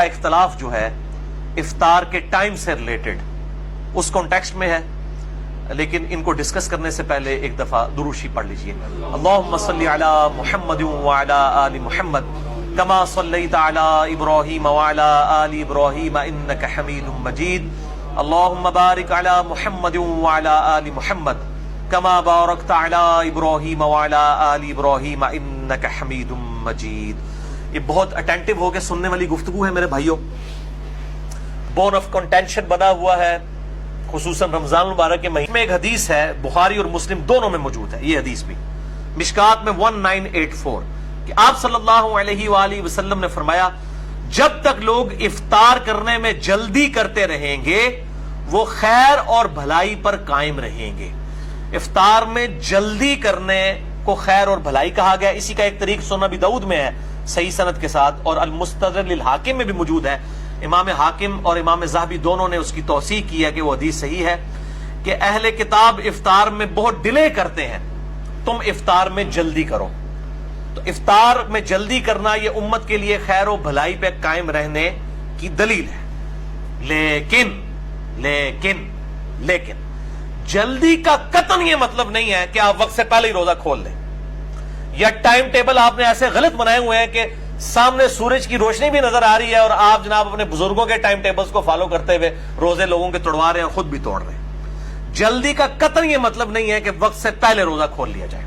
اختلاف جو ہے افطار کے ٹائم سے ریلیٹڈ اس کانٹیکسٹ میں ہے، لیکن ان کو ڈسکس کرنے سے پہلے ایک دفعہ دروشی پڑھ لیجئے۔ اللہم صلی علی محمد وعلی آل محمد کما صلیت علی ابراہیم وعلی آل ابراہیم انک حمید مجید، اللہم بارک علی محمد وعلی آل محمد کما بارکت علی ابراہیم وعلی آل ابراہیم انک حمید مجید۔ یہ بہت اٹینٹو ہو کے سننے والی گفتگو ہے میرے بھائیوں، بون آف کنٹینشن بنا ہوا ہے، خصوصاً رمضان المبارک کے مہینے میں۔ ایک حدیث ہے بخاری اور مسلم دونوں میں موجود ہے، یہ حدیث بھی مشکات میں 1984 کہ آپ صلی اللہ علیہ وآلہ وسلم نے فرمایا جب تک لوگ افطار کرنے میں جلدی کرتے رہیں گے وہ خیر اور بھلائی پر قائم رہیں گے۔ افطار میں جلدی کرنے کو خیر اور بھلائی کہا گیا۔ اسی کا ایک طریق سنن ابی داؤد میں ہے صحیح سند کے ساتھ، اور المستدرک للحاکم میں بھی موجود ہے۔ امام حاکم اور امام ذہبی دونوں نے اس کی توثیق کی ہے کہ وہ حدیث صحیح ہے کہ اہل کتاب افطار میں بہت ڈیلے کرتے ہیں، تم افطار میں جلدی کرو۔ تو افطار میں جلدی کرنا یہ امت کے لیے خیر و بھلائی پہ قائم رہنے کی دلیل ہے۔ لیکن جلدی کا قطعاً یہ مطلب نہیں ہے کہ آپ وقت سے پہلے ہی روزہ کھول لیں، یا ٹائم ٹیبل آپ نے ایسے غلط بنائے ہوئے ہیں کہ سامنے سورج کی روشنی بھی نظر آ رہی ہے اور آپ جناب اپنے بزرگوں کے ٹائم ٹیبلز کو فالو کرتے ہوئے روزے لوگوں کے توڑوا رہے ہیں، خود بھی توڑ رہے ہیں۔ جلدی کا قطعاً یہ مطلب نہیں ہے کہ وقت سے پہلے روزہ کھول لیا جائے۔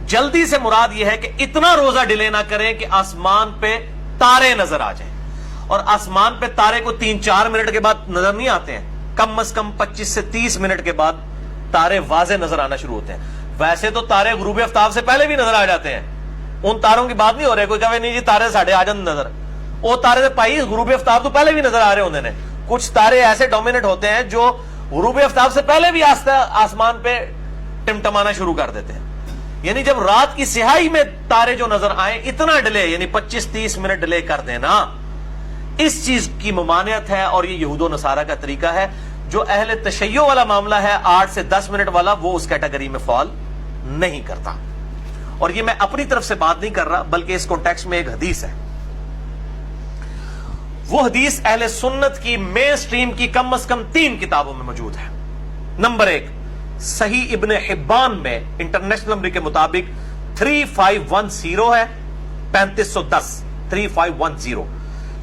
جلدی سے مراد یہ ہے کہ اتنا روزہ ڈیلے نہ کریں کہ آسمان پہ تارے نظر آ جائیں، اور آسمان پہ تارے کو 3-4 منٹ کے بعد نظر نہیں آتے ہیں، کم از کم 25 سے 30 منٹ کے بعد تارے واضح نظر آنا شروع ہوتے ہیں۔ ویسے تو تارے غروب آفتاب سے پہلے بھی نظر آ جاتے ہیں، ان تاروں کی بات نہیں ہو رہی، کوئی کہے نہیں جی تارے ساڑھے آ جان نظر، وہ تارے سے پائی غروب آفتاب تو پہلے بھی نظر آ رہے ہوتے ہیں۔ کچھ تارے ایسے ڈومینیٹ ہوتے ہیں جو غروب آفتاب سے پہلے بھی آسمان پہ ٹمٹمانا شروع کر دیتے ہیں۔ یعنی جب رات کی سیاہی میں تارے جو نظر آئیں اتنا ڈیلے، یعنی 25-30 منٹ ڈیلے کر دینا، اس چیز کی ممانعت ہے، اور یہ یہود و نصارہ کا طریقہ ہے۔ جو اہل تشیع والا معاملہ ہے 8 سے 10 منٹ والا، وہ اس کیٹیگری میں فال نہیں کرتا۔ اور یہ میں اپنی طرف سے بات نہیں کر رہا، بلکہ اس کانٹیکسٹ میں ایک حدیث ہے، وہ حدیث اہل سنت کی مین سٹریم کی کم از کم 3 کتابوں میں موجود ہے۔ نمبر 1 صحیح ابن حبان میں انٹرنیشنل نمبر کے مطابق 3510 ہے، 3510 3510۔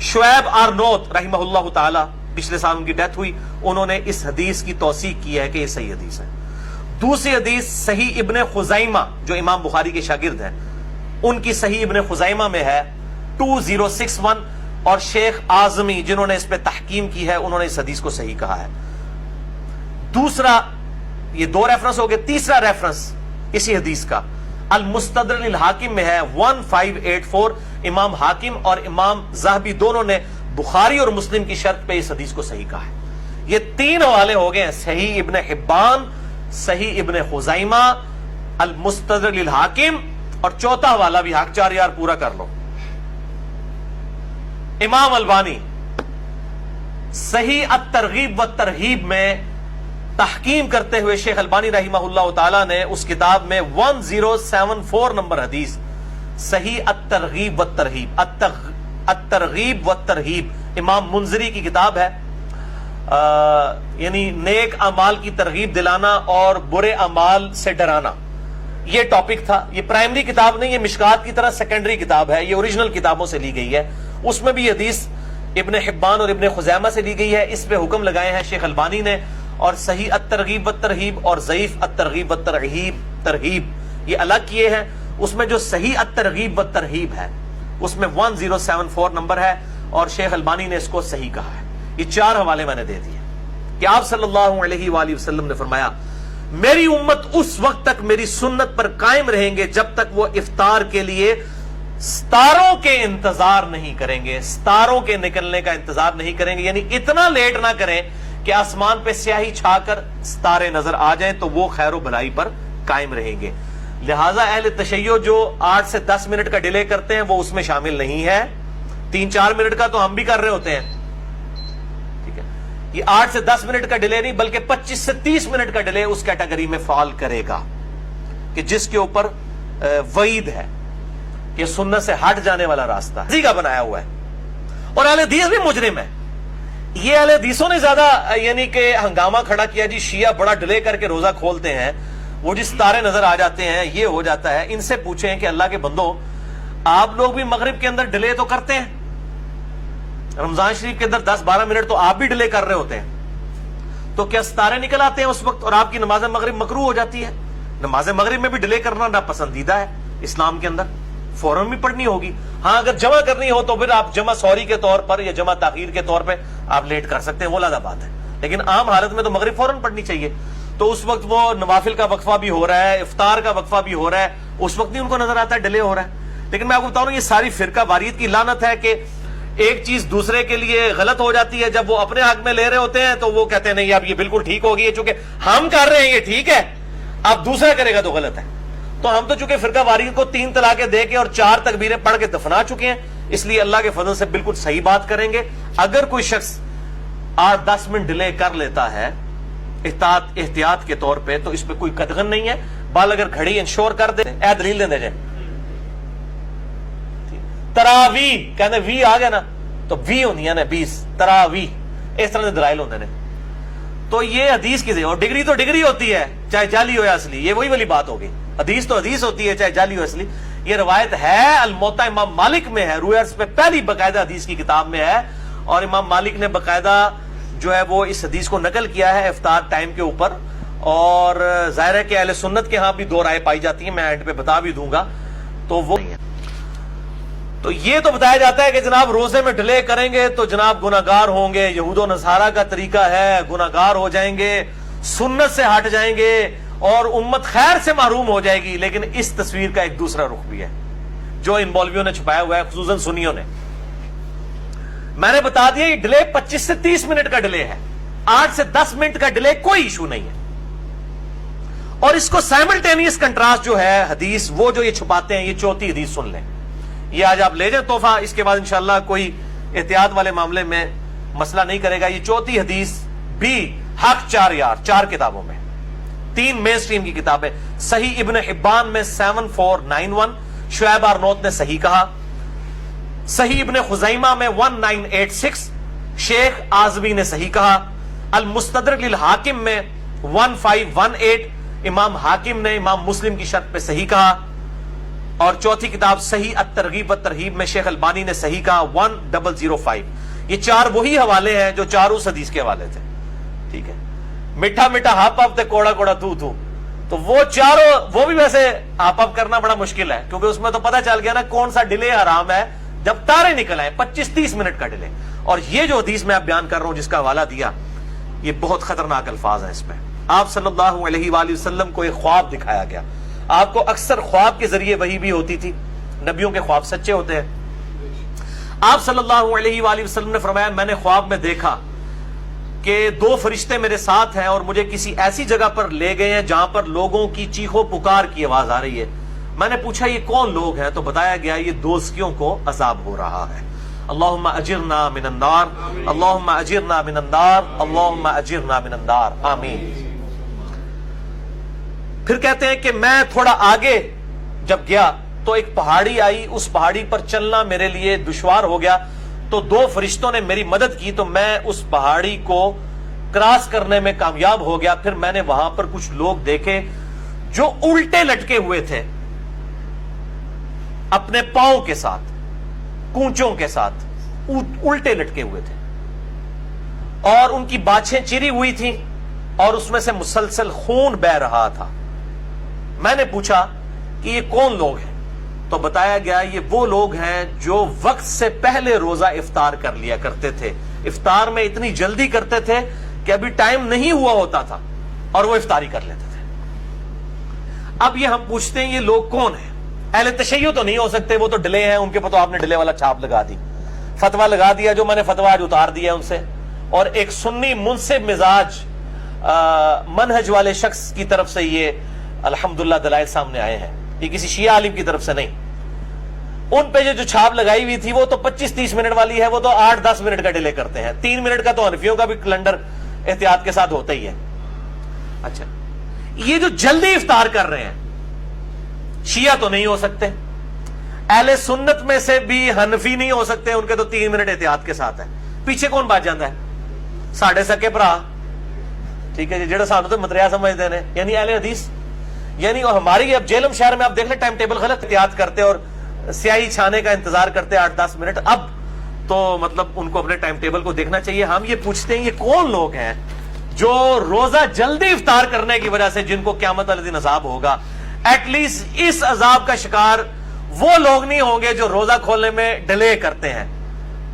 شعیب آرنوت رحمہ اللہ تعالی، پچھلے سال ان کی ڈیتھ ہوئی، انہوں نے اس حدیث کی توثیق کی ہے کہ یہ صحیح حدیث ہے۔ دوسری حدیث صحیح ابن خزیمہ جو امام بخاری کے شاگرد ہیں، ان کی صحیح ابن خزیمہ میں ہے 2061، اور شیخ اعظمی جنہوں نے اس پہ تحقیم کی ہے انہوں نے اس حدیث کو صحیح کہا ہے۔ دوسرا، یہ 2 ریفرنس ہو گئے، تیسرا ریفرنس اسی حدیث کا المستدرک للحاکم میں ہے 1584، امام حاکم اور امام ذہبی دونوں نے بخاری اور مسلم کی شرط پہ اس حدیث کو صحیح کہا ہے۔ یہ 3 حوالے ہو گئے ہیں، صحیح ابن حبان، صحیح ابن خزیمہ، المستدرک للحاکم، اور چوتھا حوالہ بھی حق 4 یار پورا کر لو، امام البانی صحیح الترغیب والترہیب میں تحقیم کرتے ہوئے شیخ البانی رحمہ اللہ تعالی نے اس کتاب میں 1074 نمبر حدیث صحیح الترغیب والترہیب، الترغیب والترہیب امام منذری کی کتاب ہے، یعنی نیک اعمال کی ترغیب دلانا اور برے اعمال سے ڈرانا، یہ ٹاپک تھا۔ یہ پرائمری کتاب نہیں، یہ مشکات کی طرح سیکنڈری کتاب ہے، یہ اوریجنل کتابوں سے لی گئی ہے۔ اس میں بھی حدیث ابن حبان اور ابن خزیمہ سے لی گئی ہے، اس پہ حکم لگائے ہیں شیخ البانی نے، اور صحیح الترغیب والترہیب اور ضعیف الترغیب والترہیب یہ الگ کیے ہیں۔ اس میں جو صحیح الترغیب والترہیب ہے اس میں 1074 نمبر ہے، اور شیخ البانی نے اس کو صحیح کہا ہے۔ یہ 4 حوالے میں نے دے دیے کہ آپ صلی اللہ علیہ وآلہ وسلم نے فرمایا میری امت اس وقت تک میری سنت پر قائم رہیں گے جب تک وہ افطار کے لیے ستاروں کے انتظار نہیں کریں گے، ستاروں کے نکلنے کا انتظار نہیں کریں گے، یعنی اتنا لیٹ نہ کریں کہ آسمان پہ سیاہی چھا کر ستارے نظر آ جائیں، تو وہ خیر و بھلائی پر قائم رہیں گے۔ لہٰذا اہل تشیع جو 8 سے 10 منٹ کا ڈیلے کرتے ہیں وہ اس میں شامل نہیں ہے۔ 3-4 منٹ کا تو ہم بھی کر رہے ہوتے ہیں، ٹھیک ہے، یہ 8 سے 10 منٹ کا ڈیلے نہیں بلکہ 25 سے 30 منٹ کا ڈیلے اس کیٹیگری میں فال کرے گا کہ جس کے اوپر وعید ہے کہ سنت سے ہٹ جانے والا راستہ کا بنایا ہوا ہے۔ اور اہل حدیث بھی مجرم ہے. یہ اہل حدیثوں نے زیادہ یعنی کہ ہنگامہ کھڑا کیا جی شیعہ بڑا ڈیلے کر کے روزہ کھولتے ہیں, وہ جس ستارے نظر آ جاتے ہیں, یہ ہو جاتا ہے. ان سے پوچھیں کہ اللہ کے بندو آپ لوگ بھی مغرب کے اندر ڈیلے تو کرتے ہیں, رمضان شریف کے اندر 10-12 منٹ تو آپ بھی ڈیلے کر رہے ہوتے ہیں, تو کیا ستارے نکل آتے ہیں اس وقت اور آپ کی نماز مغرب مکروہ ہو جاتی ہے؟ نماز مغرب میں بھی ڈیلے کرنا ناپسندیدہ ہے اسلام کے اندر, فوراً بھی پڑھنی ہوگی. ہاں اگر جمع کرنی ہو تو پھر آپ جمع سوری کے طور پر یا جمع تاخیر کے طور پہ آپ لیٹ کر سکتے ہیں, وہ علیحدہ بات ہے. لیکن عام حالت میں تو مغرب فوراً پڑھنی چاہیے. تو اس وقت وہ نوافل کا وقفہ بھی ہو رہا ہے, افطار کا وقفہ بھی ہو رہا ہے, اس وقت نہیں ان کو نظر آتا ہے ڈیلے ہو رہا ہے. لیکن میں آپ کو بتاؤں یہ ساری فرقہ واریت کی لعنت ہے کہ ایک چیز دوسرے کے لیے غلط ہو جاتی ہے, جب وہ اپنے حق میں لے رہے ہوتے ہیں تو وہ کہتے ہیں نہیں اب یہ بالکل ٹھیک ہوگی, چونکہ ہم کر رہے ہیں یہ ٹھیک ہے, اب دوسرا کرے گا تو غلط ہے. تو ہم تو چونکہ فرقہ واریت کو 3 طلاقیں دے کے اور 4 تکبیریں پڑھ کے دفنا چکے ہیں, اس لیے اللہ کے فضل سے بالکل صحیح بات کریں گے. اگر کوئی شخص 8-10 منٹ ڈیلے کر لیتا ہے احتیاط کے طور پہ تو اس پہ کوئی قدغن نہیں ہے. بال اگر گھڑی انشور کر دے, اے دلیل دے جائے تراوی کہتے وی آ گیا نا تو وی ہوندی ہے نا 20 تراوی, اس طرح کے دلائل ہوندے نے. تو یہ حدیث کی اور ڈگری تو ڈگری ہوتی ہے چاہے جعلی ہو یا اصلی, یہ وہی والی بات ہوگی. حدیث تو حدیث ہوتی ہے چاہے جعلی ہو اصلی. یہ روایت ہے الموطا امام مالک میں ہے, روح ارض پہ پہلی باقاعدہ حدیث کی کتاب میں ہے, اور امام مالک نے باقاعدہ جو ہے وہ اس حدیث کو نقل کیا ہے افطار ٹائم کے اوپر. اور ظاہر ہے کہ اہل سنت کے ہاں بھی 2 رائے پائی جاتی ہیں, میں اینڈ پہ بتا بھی دوں گا. تو وہ تو یہ تو بتایا جاتا ہے کہ جناب روزے میں ڈیلے کریں گے تو جناب گناہگار ہوں گے, یہود و نصارہ کا طریقہ ہے, گناہگار ہو جائیں گے, سنت سے ہٹ جائیں گے اور امت خیر سے محروم ہو جائے گی. لیکن اس تصویر کا ایک دوسرا رخ بھی ہے جو ان مولویوں نے چھپایا ہوا ہے, خصوصاً سنیوں نے. میں نے بتا دیا یہ ڈیلے 25 سے 30 منٹ کا ڈیلے ہے, 8 سے 10 منٹ کا ڈیلے کوئی ایشو نہیں ہے. اور اس کو سائملٹینیس کنٹراسٹ جو ہے حدیث, وہ جو یہ چھپاتے ہیں, یہ چوتھی حدیث سن لیں, یہ آج آپ لے جائیں تحفہ. اس کے بعد انشاءاللہ کوئی احتیاط والے معاملے میں مسئلہ نہیں کرے گا. یہ چوتھی حدیث بھی حق 4 کتابوں میں, 3 مین سٹریم کی کتابیں, صحیح ابن حبان میں 7491, شعیب ارنوت نے صحیح کہا, صحیح ابن خزیمہ میں 1986, شیخ آزمی نے صحیح کہا, المستدرک للحاکم میں 1518, امام حاکم نے امام مسلم کی شرط پہ صحیح کہا, اور چوتھی کتاب صحیح الترغیب والترہیب میں شیخ البانی نے صحیح کہا 1005. یہ 4 وہی حوالے ہیں جو 4 اس حدیث کے حوالے تھے. ٹھیک ہے, میٹھا میٹھا ہاپ اپ تے کوڑا کوڑا تو تو وہ 4 وہ بھی ویسے ہاپ اپ کرنا بڑا مشکل ہے, کیونکہ اس میں تو پتہ چل گیا نا کون سا ڈیلے حرام ہے جب تارے نکل آئے 25-30 منٹ کا ڈیلے. اور یہ جو حدیث میں آپ بیان کر رہا ہوں جس کا حوالہ دیا, یہ بہت خطرناک الفاظ ہیں اس میں. آپ صلی اللہ علیہ وآلہ وسلم کو ایک خواب دکھایا گیا. آپ کو اکثر خواب کے ذریعے وحی بھی ہوتی تھی, نبیوں کے خواب سچے ہوتے ہیں. آپ صلی اللہ علیہ وآلہ وسلم نے فرمایا میں نے خواب میں دیکھا کہ 2 فرشتے میرے ساتھ ہیں اور مجھے کسی ایسی جگہ پر لے گئے ہیں جہاں پر لوگوں کی چیخو پکار کی آواز آ رہی ہے. میں نے پوچھا یہ کون لوگ ہیں, تو بتایا گیا یہ دوزکیوں کو عذاب ہو رہا ہے. اللہم اجرنا من النار, اللہم اجرنا من النار, اللہم اجرنا من النار, آمین. پھر کہتے ہیں کہ میں تھوڑا آگے جب گیا تو ایک پہاڑی آئی, اس پہاڑی پر چلنا میرے لیے دشوار ہو گیا, تو 2 فرشتوں نے میری مدد کی تو میں اس پہاڑی کو کراس کرنے میں کامیاب ہو گیا. پھر میں نے وہاں پر کچھ لوگ دیکھے جو الٹے لٹکے ہوئے تھے اپنے پاؤں کے ساتھ, کونچوں کے ساتھ الٹے لٹکے ہوئے تھے, اور ان کی باچھیں چری ہوئی تھیں اور اس میں سے مسلسل خون بہ رہا تھا. میں نے پوچھا کہ یہ کون لوگ ہیں, تو بتایا گیا یہ وہ لوگ ہیں جو وقت سے پہلے روزہ افطار کر لیا کرتے تھے. افطار میں اتنی جلدی کرتے تھے کہ ابھی ٹائم نہیں ہوا ہوتا تھا اور وہ افطاری کر لیتے تھے. اب یہ ہم پوچھتے ہیں یہ لوگ کون ہیں؟ اہل تشیع تو نہیں ہو سکتے, وہ تو ڈیلے ہیں, ان کے تو آپ نے ڈیلے والا چھاپ لگا دی, فتوا لگا دیا, جو میں نے فتوا آج اتار دیا ان سے. اور ایک سنی منصف مزاج منہج والے شخص کی طرف سے یہ الحمدللہ دلائل سامنے آئے ہیں, یہ کسی شیعہ عالم کی طرف سے نہیں. ان پہ جو چھاپ لگائی ہوئی تھی وہ تو 25-30 منٹ والی ہے, وہ تو 8-10 منٹ کا ڈیلے کرتے ہیں. 3 منٹ کا تو حنفیوں کا بھی کیلنڈر احتیاط کے ساتھ ہوتا ہی ہے. اچھا, یہ جو جلدی افطار کر رہے ہیں شیعہ تو نہیں ہو سکتے, اہل سنت میں سے بھی حنفی نہیں ہو سکتے, ان کے تو 3 منٹ احتیاط کے ساتھ ہے. پیچھے کون بچ جاتا ہے؟ ساڑھے سکے بھرا, ٹھیک ہے جی, جڑا سانو تو متریا سمجھتے ہیں, یعنی اہل حدیث. یعنی ہماری اب جیلم شہر میں آپ دیکھ لیں ٹائم ٹیبل غلط, احتیاط کرتے اور سیاہی چھانے کا انتظار کرتے 8-10 منٹ. اب تو مطلب ان کو اپنے ٹائم ٹیبل کو دیکھنا چاہیے. ہم یہ پوچھتے ہیں یہ کون لوگ ہیں جو روزہ جلدی افطار کرنے کی وجہ سے جن کو قیامت والے دن عذاب ہوگا؟ ایٹ لیسٹ اس عذاب کا شکار وہ لوگ نہیں ہوں گے جو روزہ کھولنے میں ڈیلے کرتے ہیں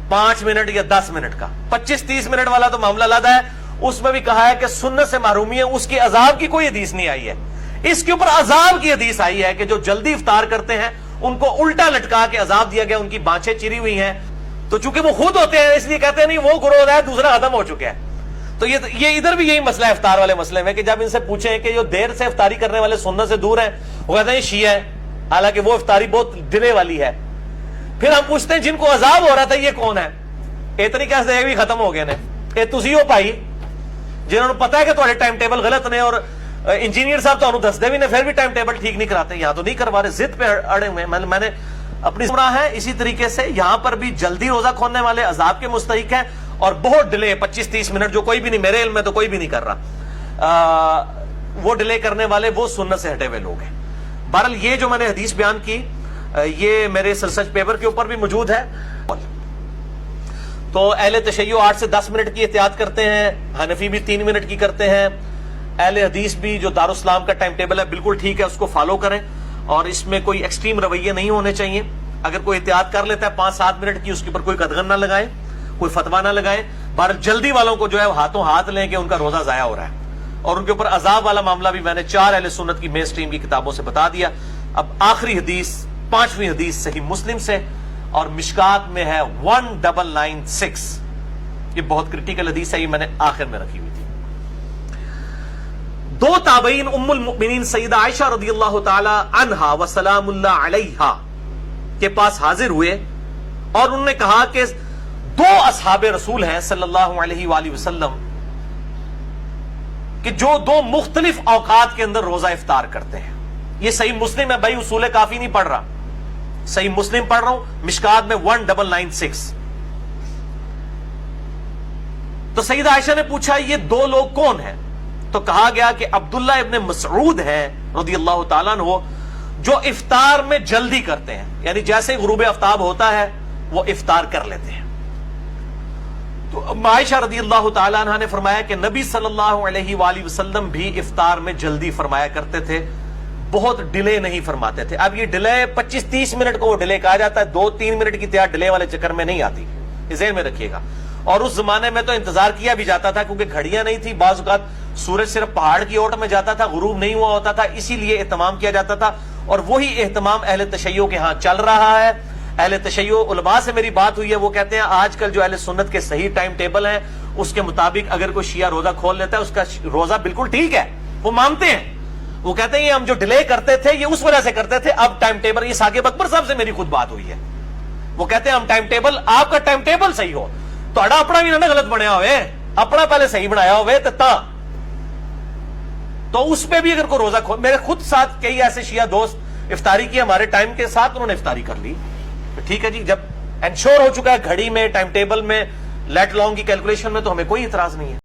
5 منٹ یا 10 منٹ کا. 25-30 منٹ والا تو معاملہ علیحدہ ہے, اس میں بھی کہا ہے کہ سنت سے محرومی ہے, اس کی عذاب کی کوئی حدیث نہیں آئی ہے. اس کے اوپر عذاب کی حدیث آئی ہے کہ جو جلدی افطار کرتے ہیں ان کو الٹا لٹکا کے عذاب دیا گیا, ان کی بانچیں چری ہوئی ہیں. تو چونکہ وہ خود ہوتے ہیں اس لیے کہتے ہیں نہیں وہ گروہ ہے, دوسرا ختم ہو چکا ہے. تو یہ ادھر بھی یہی مسئلہ ہے افطار والے مسئلے میں, کہ جب ان سے پوچھیں کہ جو دیر سے افطاری کرنے والے سنت سے دور ہیں, وہ کہتے ہیں یہ شیعہ ہے, حالانکہ وہ افطاری بہت ڈلے والی ہے. پھر ہم پوچھتے ہیں جن کو عذاب ہو رہا تھا یہ کون ہے؟ اتنی کیسے یہ بھی ختم ہو گئے نے, یہ تسی ہو پائی جنہوں نے پتا ہے کہ تھوڑے ٹائم ٹیبل غلط نے, اور انجینئر صاحب تو دستے بھی نے پھر بھی ٹائم ٹیبل ٹھیک نہیں کراتے. یہاں تو نہیں کروا رہے, ضد پہ اڑے ہوئے. میں نے اپنی سنا ہے اسی طریقے سے یہاں پر بھی جلدی روزہ کھولنے والے عذاب کے مستحق ہیں, اور بہت ڈیلے 25-30 منٹ جو کوئی بھی نہیں, میرے علم میں تو کوئی بھی نہیں کر رہا, وہ ڈیلے کرنے والے وہ سنت سے ہٹے ہوئے لوگ ہیں. بہرحال یہ جو میں نے حدیث بیان کی یہ میرے سرسچ پیپر کے اوپر بھی موجود ہے. تو اہل تشیع 8 سے 10 منٹ کی احتیاط کرتے ہیں, حنفی بھی 3 منٹ کی کرتے ہیں. اہل حدیث بھی جو دارالاسلام کا ٹائم ٹیبل ہے بالکل ٹھیک ہے, اس کو فالو کریں, اور اس میں کوئی ایکسٹریم رویے نہیں ہونے چاہیے. اگر کوئی احتیاط کر لیتا ہے 5-7 منٹ کی, اس کے اوپر کوئی قدغن نہ لگائیں, کوئی فتوا نہ لگائیں. بہرحال جلدی والوں کو جو ہے ہاتھوں ہاتھ لیں کہ ان کا روزہ ضائع ہو رہا ہے, اور ان کے اوپر عذاب والا معاملہ بھی میں نے 4 اہل سنت کی مین سٹریم کی کتابوں سے بتا دیا. اب آخری حدیث 5ویں حدیث صحیح مسلم سے, اور مشکات میں ہے 1996. یہ بہت کرٹیکل حدیث ہے, یہ میں نے آخر میں رکھی ہوئی تھی. 2 تابعین ام المؤمنین سیدہ عائشہ رضی اللہ تعالی عنہا و سلام اللہ علیہا کے پاس حاضر ہوئے, اور انہوں نے کہا کہ 2 اصحاب رسول ہیں صلی اللہ علیہ وآلہ وسلم کہ جو 2 مختلف اوقات کے اندر روزہ افطار کرتے ہیں. یہ صحیح مسلم ہے بھائی, اصول کافی نہیں پڑھ رہا, صحیح مسلم پڑھ رہا ہوں, مشکات میں 1996. تو سیدہ عائشہ نے پوچھا یہ 2 لوگ کون ہیں؟ تو کہا گیا کہ عبداللہ ابن مسعود ہیں رضی اللہ تعالیٰ عنہ, جو افطار میں جلدی کرتے ہیں, یعنی جیسے غروب آفتاب ہوتا ہے وہ افطار کر لیتے ہیں. تو عائشہ رضی اللہ تعالیٰ عنہ نے فرمایا کہ نبی صلی اللہ علیہ وآلہ وسلم بھی افطار میں جلدی فرمایا کرتے تھے, بہت ڈیلے نہیں فرماتے تھے. اب یہ ڈیلے 25-30 منٹ کو وہ ڈیلے کہا جاتا ہے, 2-3 منٹ کی تیار ڈیلے والے چکر میں نہیں آتی, ذہن میں رکھیے گا. اور اس زمانے میں تو انتظار کیا بھی جاتا تھا کیونکہ گھڑیاں نہیں تھی, بعض اوقات سورج صرف پہاڑ کی اوٹ میں جاتا تھا, غروب نہیں ہوا ہوتا تھا, اسی لیے اہتمام کیا جاتا تھا. اور وہی اہتمام اہل تشیع کے ہاں چل رہا ہے. اہل تشیع علماء سے میری بات ہوئی ہے, وہ کہتے ہیں آج کل جو اہل سنت کے صحیح ٹائم ٹیبل ہیں اس کے مطابق اگر کوئی شیعہ روزہ کھول لیتا ہے اس کا روزہ بالکل ٹھیک ہے, وہ مانتے ہیں. وہ کہتے ہیں یہ ہم جو ڈیلے کرتے تھے یہ اس وجہ سے کرتے تھے, اب ٹائم ٹیبل, یہ ثاقب اکبر صاحب سے میری خود بات ہوئی ہے, وہ کہتے ہیں ہم ٹائم ٹیبل, آپ کا ٹائم ٹیبل صحیح ہو, تو اپنا بھی نہ غلط بنیا ہوئے, اپنا پہلے صحیح بنایا ہوئے تو اس پہ بھی اگر کوئی روزہ کھول, میرے خود ساتھ کئی ایسے شیعہ دوست افطاری کی ہمارے ٹائم کے ساتھ, انہوں نے افطاری کر لی, ٹھیک ہے جی, جب انشور ہو چکا ہے گھڑی میں, ٹائم ٹیبل میں, لیٹ لانگ کی کیلکولیشن میں, تو ہمیں کوئی اعتراض نہیں ہے.